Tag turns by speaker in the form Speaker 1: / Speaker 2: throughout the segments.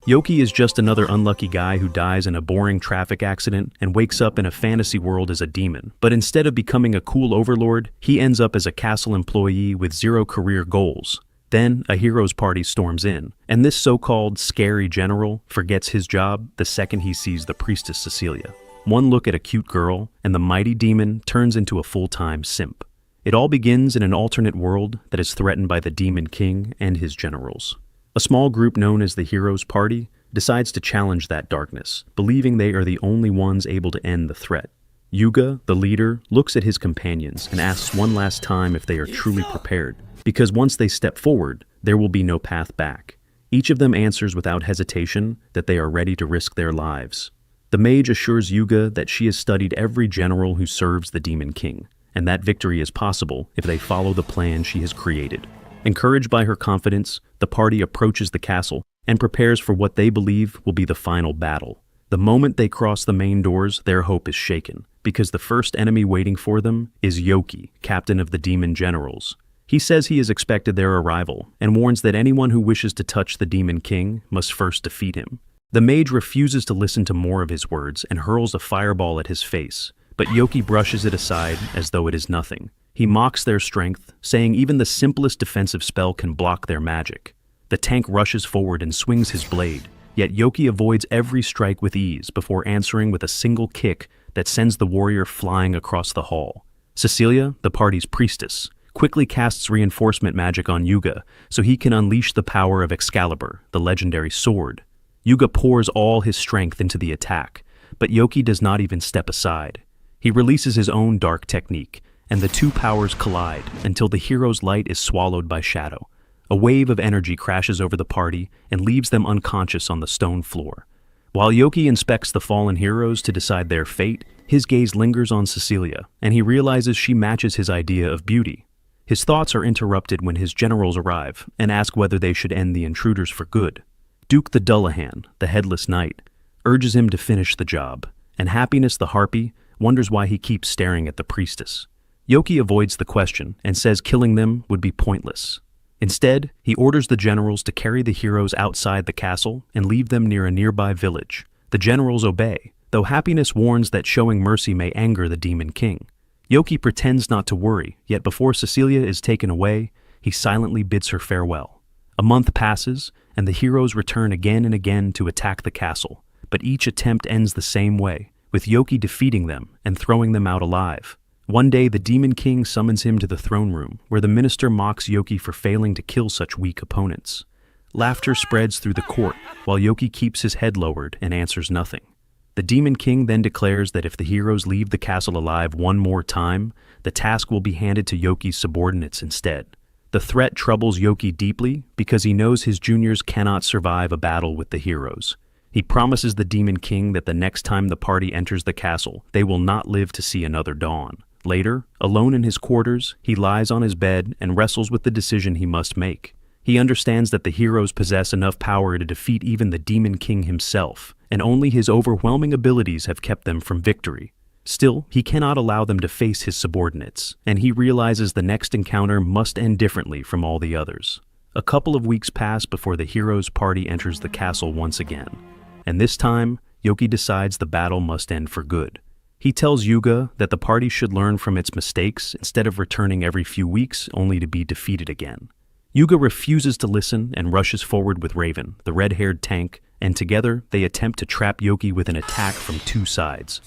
Speaker 1: Yoki is just another unlucky guy who dies in a boring traffic accident and wakes up in a fantasy world as a demon. But instead of becoming a cool overlord, he ends up as a castle employee with zero career goals. Then, a hero's party storms in, and this so-called scary general forgets his job the second he sees the priestess Cecilia. One look at a cute girl, and the mighty demon turns into a full-time simp. It all begins in an alternate world that is threatened by the Demon King and his generals. A small group known as the Heroes Party decides to challenge that darkness, believing they are the only ones able to end the threat. Yuga, the leader, looks at his companions and asks one last time if they are truly prepared, because once they step forward, there will be no path back. Each of them answers without hesitation that they are ready to risk their lives. The mage assures Yuga that she has studied every general who serves the Demon King, and that victory is possible if they follow the plan she has created. Encouraged by her confidence, the party approaches the castle and prepares for what they believe will be the final battle. The moment they cross the main doors, their hope is shaken, because the first enemy waiting for them is Yoki, captain of the demon generals. He says he has expected their arrival and warns that anyone who wishes to touch the Demon King must first defeat him. The mage refuses to listen to more of his words and hurls a fireball at his face, but Yoki brushes it aside as though it is nothing. He mocks their strength, saying even the simplest defensive spell can block their magic. The tank rushes forward and swings his blade, yet Yoki avoids every strike with ease before answering with a single kick that sends the warrior flying across the hall. Cecilia, the party's priestess, quickly casts reinforcement magic on Yuga so he can unleash the power of Excalibur, the legendary sword. Yuga pours all his strength into the attack, but Yoki does not even step aside. He releases his own dark technique, and the two powers collide until the hero's light is swallowed by shadow. A wave of energy crashes over the party and leaves them unconscious on the stone floor. While Yoki inspects the fallen heroes to decide their fate, his gaze lingers on Cecilia, and he realizes she matches his idea of beauty. His thoughts are interrupted when his generals arrive and ask whether they should end the intruders for good. Duke the Dullahan, the headless knight, urges him to finish the job, and Happiness the harpy wonders why he keeps staring at the priestess. Yoki avoids the question and says killing them would be pointless. Instead, he orders the generals to carry the heroes outside the castle and leave them near a nearby village. The generals obey, though Happiness warns that showing mercy may anger the Demon King. Yoki pretends not to worry, yet before Cecilia is taken away, he silently bids her farewell. A month passes, and the heroes return again and again to attack the castle, but each attempt ends the same way, with Yoki defeating them and throwing them out alive. One day, the Demon King summons him to the throne room, where the minister mocks Yoki for failing to kill such weak opponents. Laughter spreads through the court, while Yoki keeps his head lowered and answers nothing. The Demon King then declares that if the heroes leave the castle alive one more time, the task will be handed to Yoki's subordinates instead. The threat troubles Yoki deeply because he knows his juniors cannot survive a battle with the heroes. He promises the Demon King that the next time the party enters the castle, they will not live to see another dawn. Later, alone in his quarters, he lies on his bed and wrestles with the decision he must make. He understands that the heroes possess enough power to defeat even the Demon King himself, and only his overwhelming abilities have kept them from victory. Still, he cannot allow them to face his subordinates, and he realizes the next encounter must end differently from all the others. A couple of weeks pass before the heroes' party enters the castle once again, and this time, Yoki decides the battle must end for good. He tells Yuga that the party should learn from its mistakes instead of returning every few weeks only to be defeated again. Yuga refuses to listen and rushes forward with Raven, the red-haired tank, and together they attempt to trap Yoki with an attack from two sides.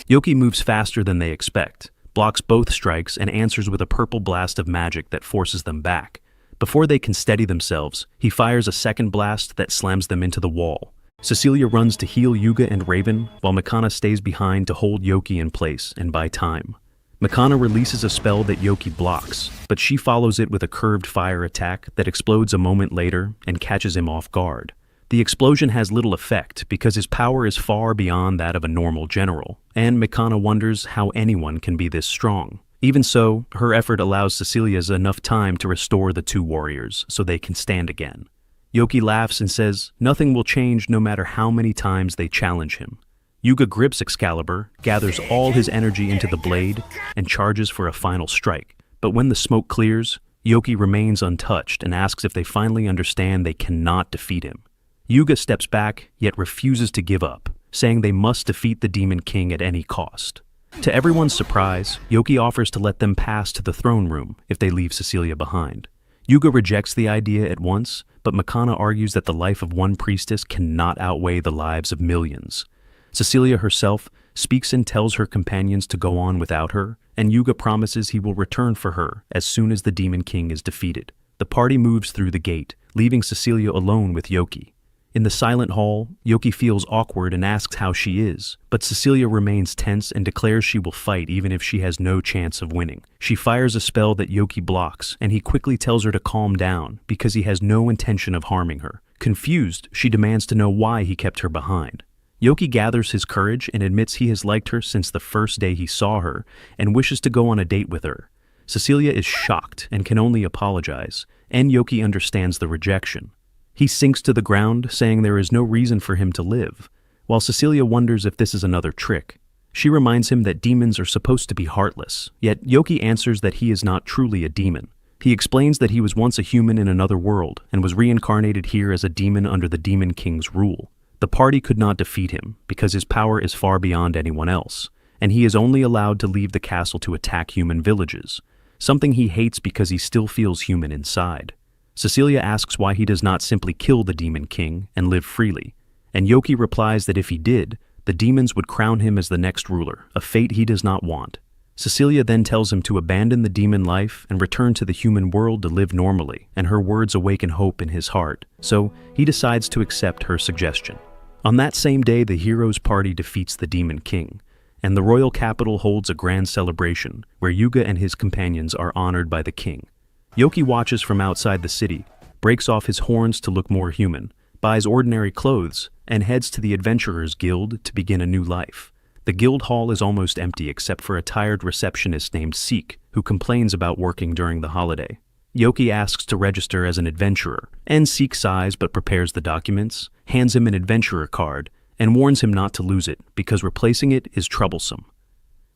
Speaker 1: Yoki moves faster than they expect, blocks both strikes, and answers with a purple blast of magic that forces them back. Before they can steady themselves, he fires a second blast that slams them into the wall. Cecilia runs to heal Yuga and Raven, while Mikana stays behind to hold Yoki in place and buy time. Mikana releases a spell that Yoki blocks, but she follows it with a curved fire attack that explodes a moment later and catches him off guard. The explosion has little effect because his power is far beyond that of a normal general, and Mikana wonders how anyone can be this strong. Even so, her effort allows Cecilia's enough time to restore the two warriors so they can stand again. Yoki laughs and says nothing will change no matter how many times they challenge him. Yuga grips Excalibur, gathers all his energy into the blade, and charges for a final strike. But when the smoke clears, Yoki remains untouched and asks if they finally understand they cannot defeat him. Yuga steps back, yet refuses to give up, saying they must defeat the Demon King at any cost. To everyone's surprise, Yoki offers to let them pass to the throne room if they leave Cecilia behind. Yuga rejects the idea at once, but Makana argues that the life of one priestess cannot outweigh the lives of millions. Cecilia herself speaks and tells her companions to go on without her, and Yuga promises he will return for her as soon as the Demon King is defeated. The party moves through the gate, leaving Cecilia alone with Yoki. In the silent hall, Yoki feels awkward and asks how she is, but Cecilia remains tense and declares she will fight even if she has no chance of winning. She fires a spell that Yoki blocks, and he quickly tells her to calm down because he has no intention of harming her. Confused, she demands to know why he kept her behind. Yoki gathers his courage and admits he has liked her since the first day he saw her and wishes to go on a date with her. Cecilia is shocked and can only apologize, and Yoki understands the rejection. He sinks to the ground, saying there is no reason for him to live, while Cecilia wonders if this is another trick. She reminds him that demons are supposed to be heartless, yet Yoki answers that he is not truly a demon. He explains that he was once a human in another world and was reincarnated here as a demon under the Demon King's rule. The party could not defeat him because his power is far beyond anyone else, and he is only allowed to leave the castle to attack human villages, something he hates because he still feels human inside. Cecilia asks why he does not simply kill the Demon King and live freely, and Yoki replies that if he did, the demons would crown him as the next ruler, a fate he does not want. Cecilia then tells him to abandon the demon life and return to the human world to live normally, and her words awaken hope in his heart, so he decides to accept her suggestion. On that same day, the heroes' party defeats the Demon King, and the royal capital holds a grand celebration where Yuga and his companions are honored by the king. Yoki watches from outside the city, breaks off his horns to look more human, buys ordinary clothes, and heads to the Adventurers Guild to begin a new life. The guild hall is almost empty except for a tired receptionist named Seek, who complains about working during the holiday. Yoki asks to register as an adventurer, and Seek sighs but prepares the documents, hands him an adventurer card, and warns him not to lose it because replacing it is troublesome.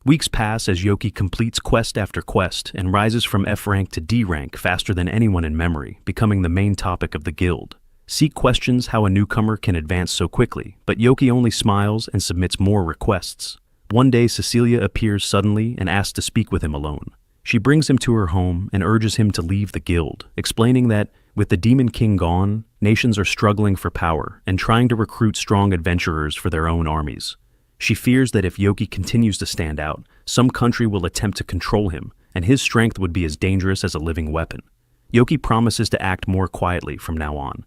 Speaker 1: Weeks pass as Yoki completes quest after quest and rises from F rank to D rank faster than anyone in memory, becoming the main topic of the guild. Seek questions how a newcomer can advance so quickly, but Yoki only smiles and submits more requests. One day Cecilia appears suddenly and asks to speak with him alone. She brings him to her home and urges him to leave the guild, explaining that, with the Demon King gone, nations are struggling for power and trying to recruit strong adventurers for their own armies. She fears that if Yoki continues to stand out, some country will attempt to control him, and his strength would be as dangerous as a living weapon. Yoki promises to act more quietly from now on.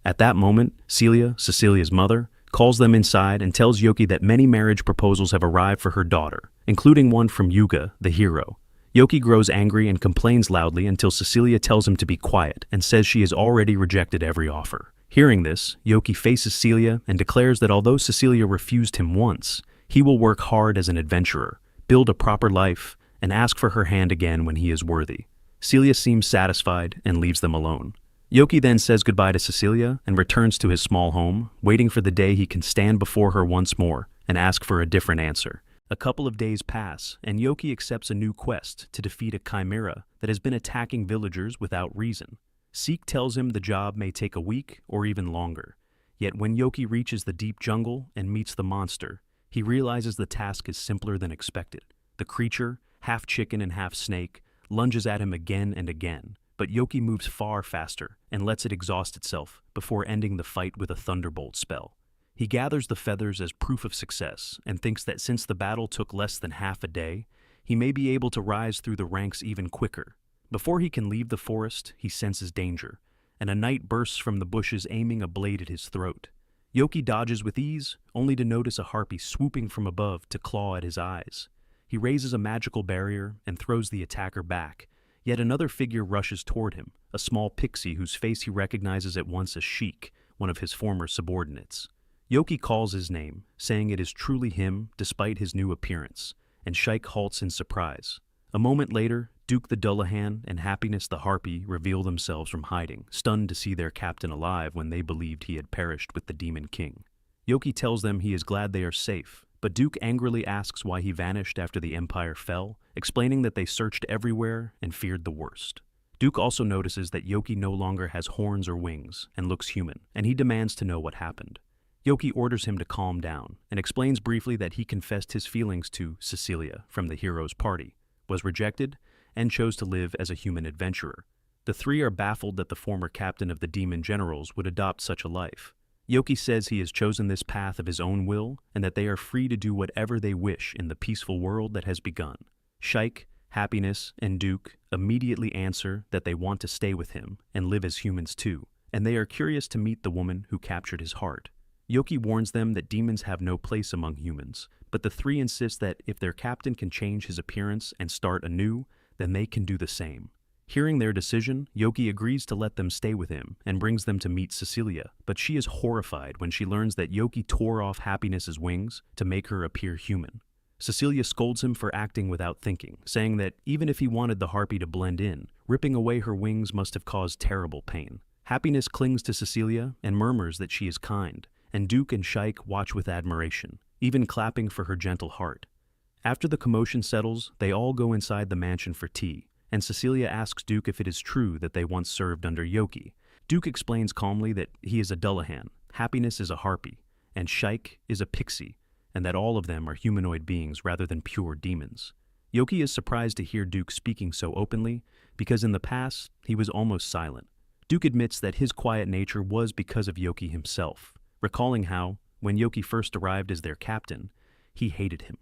Speaker 1: At that moment, Celia, Cecilia's mother, calls them inside and tells Yoki that many marriage proposals have arrived for her daughter, including one from Yuga, the hero. Yoki grows angry and complains loudly until Cecilia tells him to be quiet and says she has already rejected every offer. Hearing this, Yoki faces Celia and declares that although Cecilia refused him once, he will work hard as an adventurer, build a proper life, and ask for her hand again when he is worthy. Celia seems satisfied and leaves them alone. Yoki then says goodbye to Cecilia and returns to his small home, waiting for the day he can stand before her once more and ask for a different answer. A couple of days pass, and Yoki accepts a new quest to defeat a chimera that has been attacking villagers without reason. Seek tells him the job may take a week or even longer. Yet when Yoki reaches the deep jungle and meets the monster, he realizes the task is simpler than expected. The creature, half chicken and half snake, lunges at him again and again, but Yoki moves far faster and lets it exhaust itself before ending the fight with a thunderbolt spell. He gathers the feathers as proof of success and thinks that since the battle took less than half a day, he may be able to rise through the ranks even quicker. Before he can leave the forest, he senses danger, and a knight bursts from the bushes aiming a blade at his throat. Yoki dodges with ease, only to notice a harpy swooping from above to claw at his eyes. He raises a magical barrier and throws the attacker back, yet another figure rushes toward him, a small pixie whose face he recognizes at once as Sheik, one of his former subordinates. Yoki calls his name, saying it is truly him despite his new appearance, and Sheik halts in surprise. A moment later, Duke the Dullahan and Happiness the Harpy reveal themselves from hiding, stunned to see their captain alive when they believed he had perished with the Demon King. Yoki tells them he is glad they are safe, but Duke angrily asks why he vanished after the Empire fell, explaining that they searched everywhere and feared the worst. Duke also notices that Yoki no longer has horns or wings and looks human, and he demands to know what happened. Yoki orders him to calm down and explains briefly that he confessed his feelings to Cecilia from the hero's party, was rejected, and chose to live as a human adventurer. The three are baffled that the former captain of the demon generals would adopt such a life. Yoki says he has chosen this path of his own will and that they are free to do whatever they wish in the peaceful world that has begun. Shaik, Happiness, and Duke immediately answer that they want to stay with him and live as humans too, and they are curious to meet the woman who captured his heart. Yoki warns them that demons have no place among humans, but the three insist that if their captain can change his appearance and start anew, then they can do the same. Hearing their decision, Yoki agrees to let them stay with him and brings them to meet Cecilia, but she is horrified when she learns that Yoki tore off Happiness's wings to make her appear human. Cecilia scolds him for acting without thinking, saying that even if he wanted the harpy to blend in, ripping away her wings must have caused terrible pain. Happiness clings to Cecilia and murmurs that she is kind, and Duke and Shaik watch with admiration, even clapping for her gentle heart. After the commotion settles, they all go inside the mansion for tea, and Cecilia asks Duke if it is true that they once served under Yoki. Duke explains calmly that he is a Dullahan, Happiness is a harpy, and Shaik is a pixie, and that all of them are humanoid beings rather than pure demons. Yoki is surprised to hear Duke speaking so openly, because in the past, he was almost silent. Duke admits that his quiet nature was because of Yoki himself, recalling how, when Yoki first arrived as their captain, he hated him.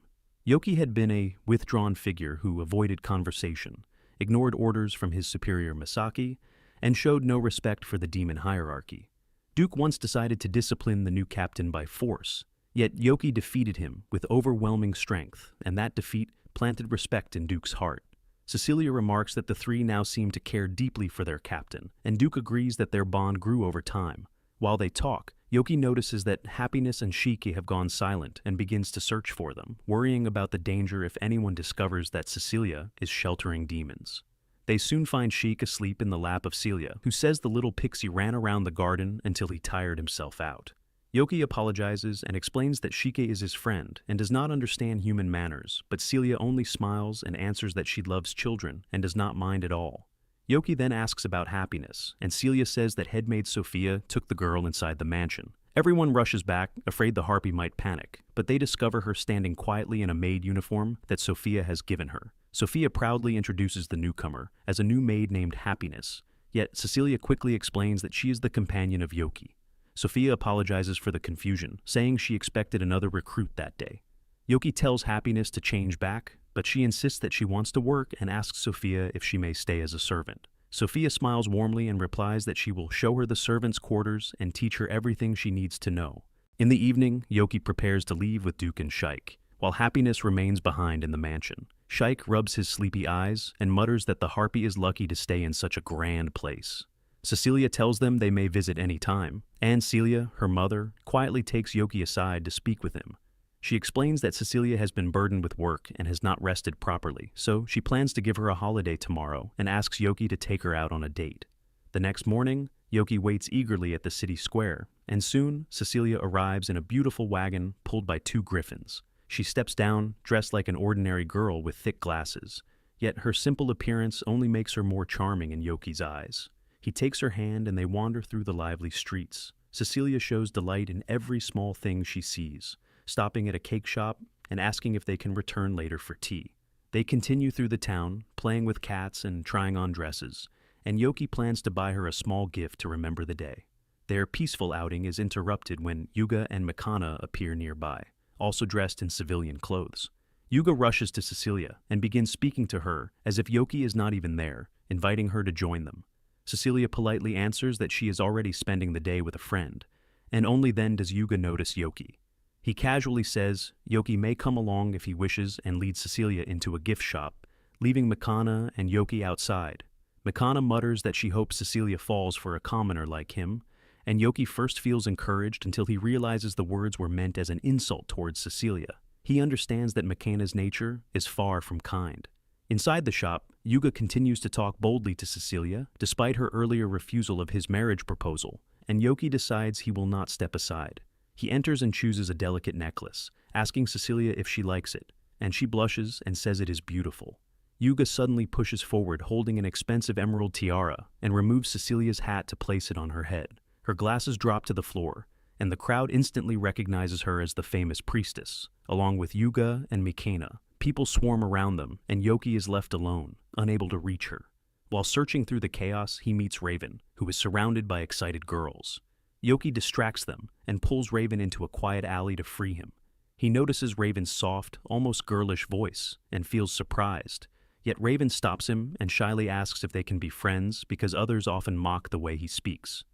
Speaker 1: Yoki had been a withdrawn figure who avoided conversation, ignored orders from his superior Misaki, and showed no respect for the demon hierarchy. Duke once decided to discipline the new captain by force, yet Yoki defeated him with overwhelming strength, and that defeat planted respect in Duke's heart. Cecilia remarks that the three now seem to care deeply for their captain, and Duke agrees that their bond grew over time. While they talk, Yoki notices that Happiness and Shiki have gone silent and begins to search for them, worrying about the danger if anyone discovers that Cecilia is sheltering demons. They soon find Sheik asleep in the lap of Celia, who says the little pixie ran around the garden until he tired himself out. Yoki apologizes and explains that Shike is his friend and does not understand human manners, but Celia only smiles and answers that she loves children and does not mind at all. Yoki then asks about Happiness, and Celia says that headmaid Sophia took the girl inside the mansion. Everyone rushes back, afraid the harpy might panic, but they discover her standing quietly in a maid uniform that Sophia has given her. Sophia proudly introduces the newcomer as a new maid named Happiness, yet Cecilia quickly explains that she is the companion of Yoki. Sophia apologizes for the confusion, saying she expected another recruit that day. Yoki tells Happiness to change back, but she insists that she wants to work and asks Sophia if she may stay as a servant. Sophia smiles warmly and replies that she will show her the servants' quarters and teach her everything she needs to know. In the evening, Yoki prepares to leave with Duke and Shaik, while Happiness remains behind in the mansion. Shaik rubs his sleepy eyes and mutters that the harpy is lucky to stay in such a grand place. Cecilia tells them they may visit any time, and Celia, her mother, quietly takes Yoki aside to speak with him. She explains that Cecilia has been burdened with work and has not rested properly, so she plans to give her a holiday tomorrow and asks Yoki to take her out on a date. The next morning, Yoki waits eagerly at the city square, and soon Cecilia arrives in a beautiful wagon pulled by two griffins. She steps down, dressed like an ordinary girl with thick glasses, yet her simple appearance only makes her more charming in Yoki's eyes. He takes her hand and they wander through the lively streets. Cecilia shows delight in every small thing she sees, stopping at a cake shop and asking if they can return later for tea. They continue through the town, playing with cats and trying on dresses, and Yoki plans to buy her a small gift to remember the day. Their peaceful outing is interrupted when Yuga and Mikana appear nearby, also dressed in civilian clothes. Yuga rushes to Cecilia and begins speaking to her as if Yoki is not even there, inviting her to join them. Cecilia politely answers that she is already spending the day with a friend, and only then does Yuga notice Yoki. He casually says Yoki may come along if he wishes and leads Cecilia into a gift shop, leaving Mikana and Yoki outside. Mikana mutters that she hopes Cecilia falls for a commoner like him, and Yoki first feels encouraged until he realizes the words were meant as an insult towards Cecilia. He understands that Mikana's nature is far from kind. Inside the shop, Yuga continues to talk boldly to Cecilia, despite her earlier refusal of his marriage proposal, and Yoki decides he will not step aside. He enters and chooses a delicate necklace, asking Cecilia if she likes it, and she blushes and says it is beautiful. Yuga suddenly pushes forward holding an expensive emerald tiara and removes Cecilia's hat to place it on her head. Her glasses drop to the floor, and the crowd instantly recognizes her as the famous priestess, along with Yuga and Mikena. People swarm around them, and Yoki is left alone, unable to reach her. While searching through the chaos, he meets Raven, who is surrounded by excited girls. Yoki distracts them and pulls Raven into a quiet alley to free him. He notices Raven's soft, almost girlish voice and feels surprised. Yet Raven stops him and shyly asks if they can be friends because others often mock the way he speaks.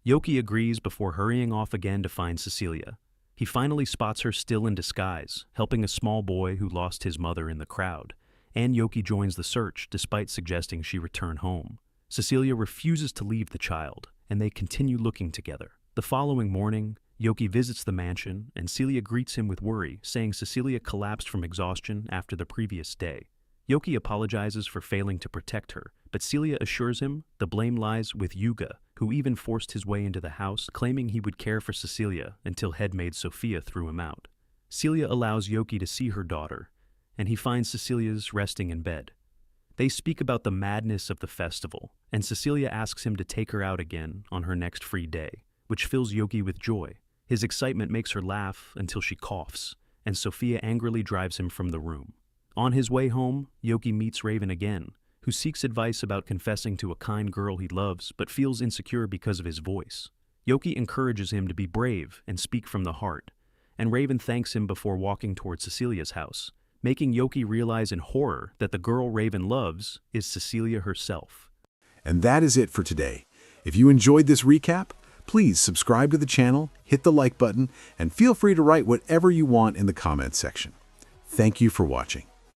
Speaker 1: Yoki agrees before hurrying off again to find Cecilia. He finally spots her still in disguise, helping a small boy who lost his mother in the crowd, and Yoki joins the search despite suggesting she return home. Cecilia refuses to leave the child, and they continue looking together. The following morning, Yoki visits the mansion, and Celia greets him with worry, saying Cecilia collapsed from exhaustion after the previous day. Yoki apologizes for failing to protect her, but Celia assures him the blame lies with Yuga, who even forced his way into the house, claiming he would care for Cecilia until headmaid Sophia threw him out. Celia allows Yoki to see her daughter, and he finds Cecilia's resting in bed. They speak about the madness of the festival, and Cecilia asks him to take her out again on her next free day, which fills Yoki with joy. His excitement makes her laugh until she coughs, and Sophia angrily drives him from the room. On his way home, Yoki meets Raven again, who seeks advice about confessing to a kind girl he loves but feels insecure because of his voice. Yoki encourages him to be brave and speak from the heart, and Raven thanks him before walking towards Cecilia's house, making Yoki realize in horror that the girl Raven loves is Cecilia herself.
Speaker 2: And that is it for today. If you enjoyed this recap, please subscribe to the channel, hit the like button, and feel free to write whatever you want in the comments section. Thank you for watching.